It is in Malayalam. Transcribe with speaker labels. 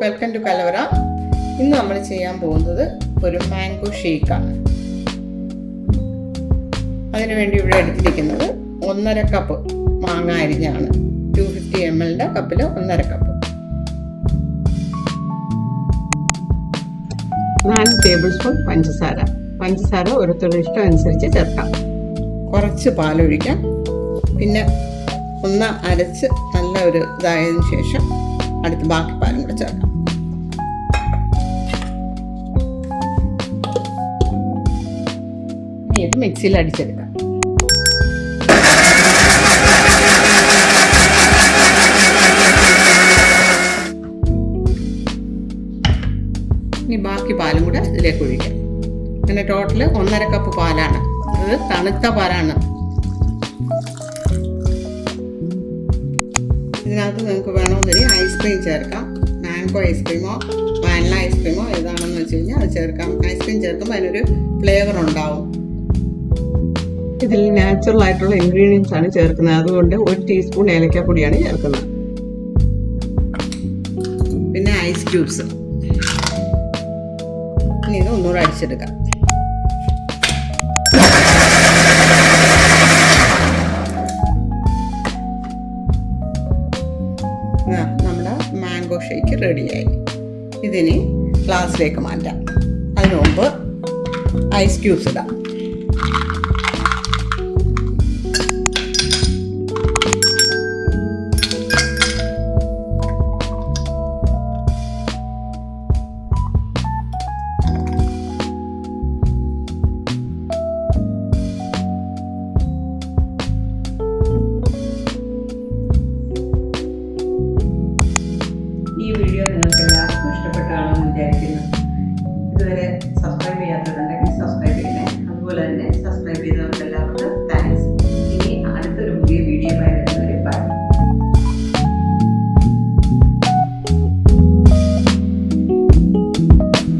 Speaker 1: വെൽക്കം ടു കലവറ. ഇന്ന് നമ്മൾ ചെയ്യാൻ പോകുന്നത് ഒരു മാംഗോ ഷേക്കാണ്. അതിനുവേണ്ടി ഇവിടെ എടുത്തിരിക്കുന്നത് 1.5 കപ്പ് മാങ്ങ അരിഞ്ഞാണ്. 250 ml കപ്പിൽ 1.5 കപ്പ്. 4 ടേബിൾ സ്പൂൺ പഞ്ചസാര ഓരോരുത്തരുടെ ഇഷ്ടം അനുസരിച്ച് ചേർക്കാം. കുറച്ച് പാലൊഴിക്കാം. പിന്നെ ഒന്ന് അരച്ച് നല്ല ഒരു ഇതായതിനു ശേഷം അടുത്ത് ബാക്കി പാലും കൂടെ ചേർക്കാം. ഇത് മിക്സിയിൽ അടിച്ചെടുക്കാം. ഇനി ബാക്കി പാലും കൂടെ ഇതിലേക്ക് ഒഴിക്കാം. അങ്ങനെ ടോട്ടൽ 1.5 കപ്പ് പാലാണ്. അത് തണുത്ത പാലാണ്. ഇതിനകത്ത് നിങ്ങൾക്ക് വേണമെങ്കിൽ ഐസ്ക്രീം ചേർക്കാം. മാംഗോ ഐസ്ക്രീമോ വാനില ഐസ്ക്രീമോ ഏതാണെന്ന് വെച്ച് കഴിഞ്ഞാൽ അത് ചേർക്കാം. ഐസ്ക്രീം ചേർക്കുമ്പോൾ അതിനൊരു ഫ്ലേവർ ഉണ്ടാവും. ഇതിൽ നാച്ചുറൽ ആയിട്ടുള്ള ഇൻഗ്രീഡിയൻസ് ആണ് ചേർക്കുന്നത്. അതുകൊണ്ട് 1 ടീസ്പൂൺ ഏലക്കാപ്പൊടിയാണ് ചേർക്കുന്നത്. പിന്നെ ഐസ് ക്യൂബ്സ്. ഇനി ഇത് ഒന്നുകൂടെ അടിച്ചെടുക്കാം. നമ്മുടെ മാംഗോ ഷേക്ക് റെഡിയായി. ഇതിന് ഗ്ലാസ്സിലേക്ക് മാറ്റാം. അതിനു മുമ്പ് ഐസ് ക്യൂബ്സ് ഇടാം.